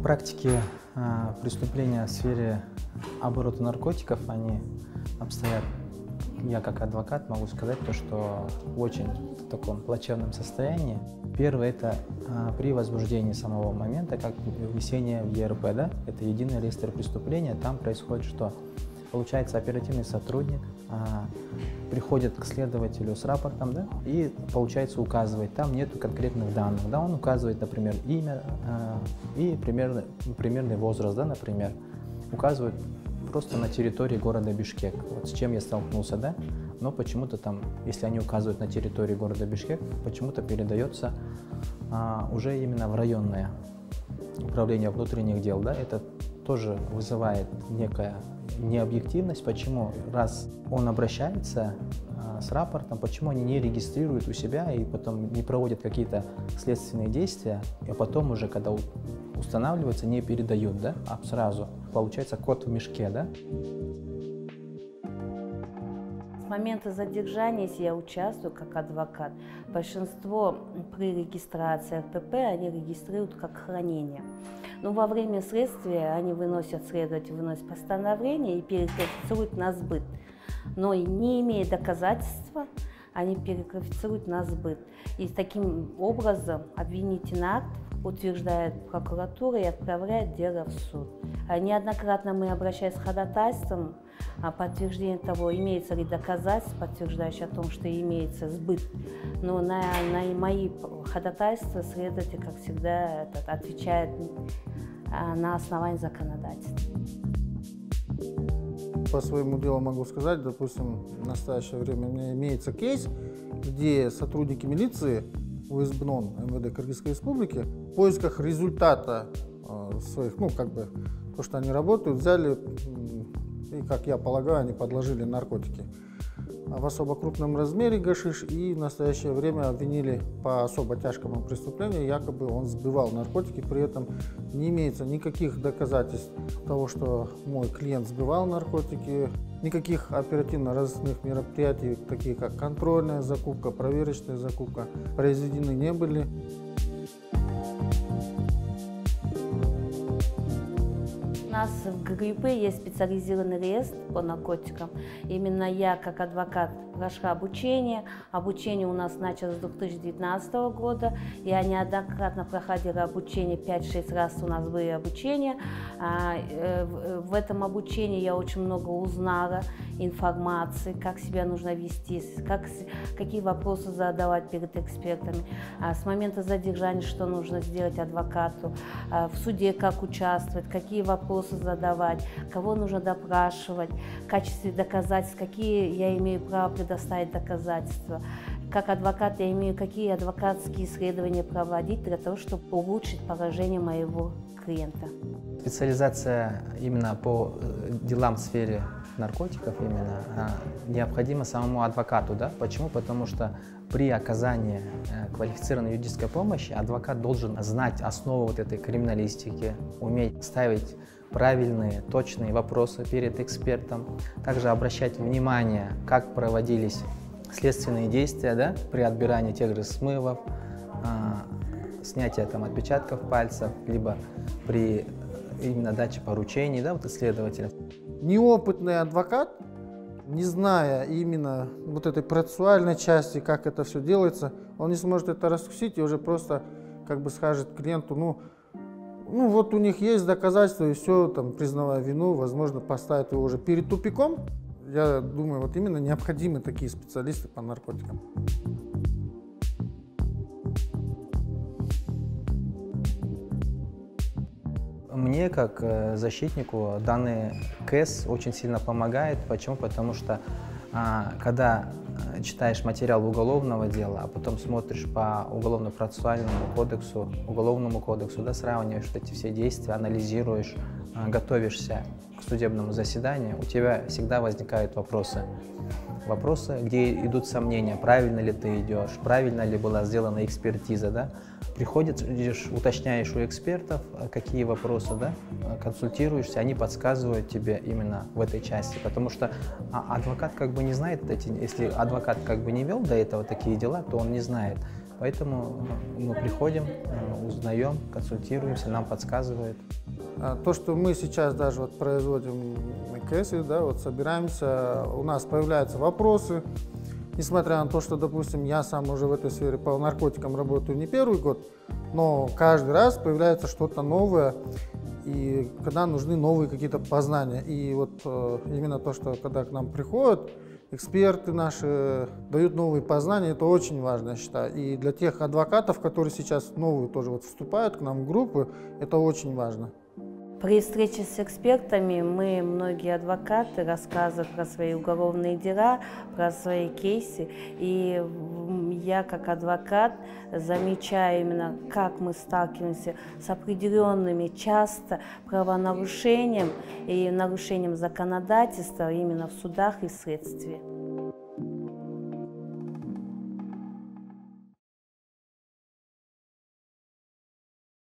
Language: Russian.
практике преступления в сфере оборота наркотиков, они обстоят, я как адвокат могу сказать, то, что в очень таком плачевном состоянии. Первое – это при возбуждении самого момента, как внесение в ЕРП, да? Это единый реестр преступления, там происходит что? Получается, оперативный сотрудник приходит к следователю с рапортом, да, и, получается, указывает, там нету конкретных данных, да, он указывает, например, имя и примерный возраст, да, например, указывает просто на территории города Бишкек, вот с чем я столкнулся, да, но почему-то там, если они указывают на территории города Бишкек, почему-то передается уже именно в районное управление внутренних дел, да, это тоже вызывает некая необъективность, почему, раз он обращается с рапортом, почему они не регистрируют у себя и потом не проводят какие-то следственные действия, а потом уже, когда устанавливается, не передают, да, а сразу. Получается кот в мешке, да? С момента задержания, если я участвую как адвокат, большинство при регистрации РПП они регистрируют как хранение. Но во время следствия они следователь выносит постановление и переквалифицируют на сбыт. Но не имея доказательства, они переквалифицируют на сбыт. И таким образом обвинительный акт утверждает прокуратура и отправляет дело в суд. Неоднократно мы обращались с ходатайством о подтверждении того, имеется ли доказательства, подтверждающие о том, что имеется сбыт. Но на мои ходатайства следователь, как всегда, отвечает на основании законодательства. По своему делу могу сказать, допустим, в настоящее время у меня имеется кейс, где сотрудники милиции УСБНОН МВД Кыргызской Республики в поисках результата своих, то, что они работают, взяли и, как я полагаю, они подложили наркотики в особо крупном размере гашиш и в настоящее время обвинили по особо тяжкому преступлению, якобы он сбывал наркотики, при этом не имеется никаких доказательств того, что мой клиент сбывал наркотики, никаких оперативно-розыскных мероприятий, такие как контрольная закупка, проверочная закупка, произведены не были. У нас в ГГИП есть специализированный реестр по наркотикам. Именно я, как адвокат, прошла обучение. Обучение у нас началось с 2019 года. Я неоднократно проходила обучение, 5-6 раз у нас были обучения. В этом обучении я очень много узнала информации, как себя нужно вести, какие вопросы задавать перед экспертами. С момента задержания, что нужно сделать адвокату, в суде как участвовать, какие вопросы задавать, кого нужно допрашивать, в качестве доказательств, какие я имею право предоставить доказательства. Как адвокат я имею какие адвокатские исследования проводить для того, чтобы улучшить положение моего клиента. Специализация именно по делам в сфере наркотиков необходима самому адвокату, да? Почему? Потому что при оказании квалифицированной юридической помощи адвокат должен знать основу вот этой криминалистики, уметь ставить правильные, точные вопросы перед экспертом, также обращать внимание, как проводились следственные действия, да, при отбирании тех же смывов, снятия отпечатков пальцев, либо при именно даче поручений, да, вот исследователям. Неопытный адвокат, не зная именно вот этой процессуальной части, как это все делается, он не сможет это раскусить и уже просто скажет клиенту, вот у них есть доказательства и все, признавая вину, возможно, поставит его уже перед тупиком. Я думаю, вот именно необходимы такие специалисты по наркотикам. Мне, как защитнику, данный КЭС очень сильно помогает. Почему? Потому что, когда читаешь материал уголовного дела, а потом смотришь по уголовно-процессуальному кодексу, уголовному кодексу, да, сравниваешь эти все действия, анализируешь, готовишься к судебному заседанию, у тебя всегда возникают вопросы. Вопросы, где идут сомнения, правильно ли ты идешь, правильно ли была сделана экспертиза, да? Приходишь, уточняешь у экспертов, какие вопросы, да? Консультируешься, они подсказывают тебе именно в этой части, потому что адвокат не знает если адвокат не вел до этого такие дела, то он не знает, Поэтому мы приходим, узнаем, консультируемся, нам подсказывают. То, что мы сейчас даже вот производим кейсы, да, вот собираемся, у нас появляются вопросы, несмотря на то, что, допустим, я сам уже в этой сфере по наркотикам работаю не первый год, но каждый раз появляется что-то новое, и когда нужны новые какие-то познания. И вот именно то, что когда к нам приходят эксперты наши, дают новые познания, это очень важно, я считаю. И для тех адвокатов, которые сейчас новые тоже вот вступают к нам в группы, это очень важно. При встрече с экспертами мы, многие адвокаты, рассказывают про свои уголовные дела, про свои кейсы. И я, как адвокат, замечаю именно, как мы сталкиваемся с определенными часто правонарушением и нарушением законодательства именно в судах и в следствии.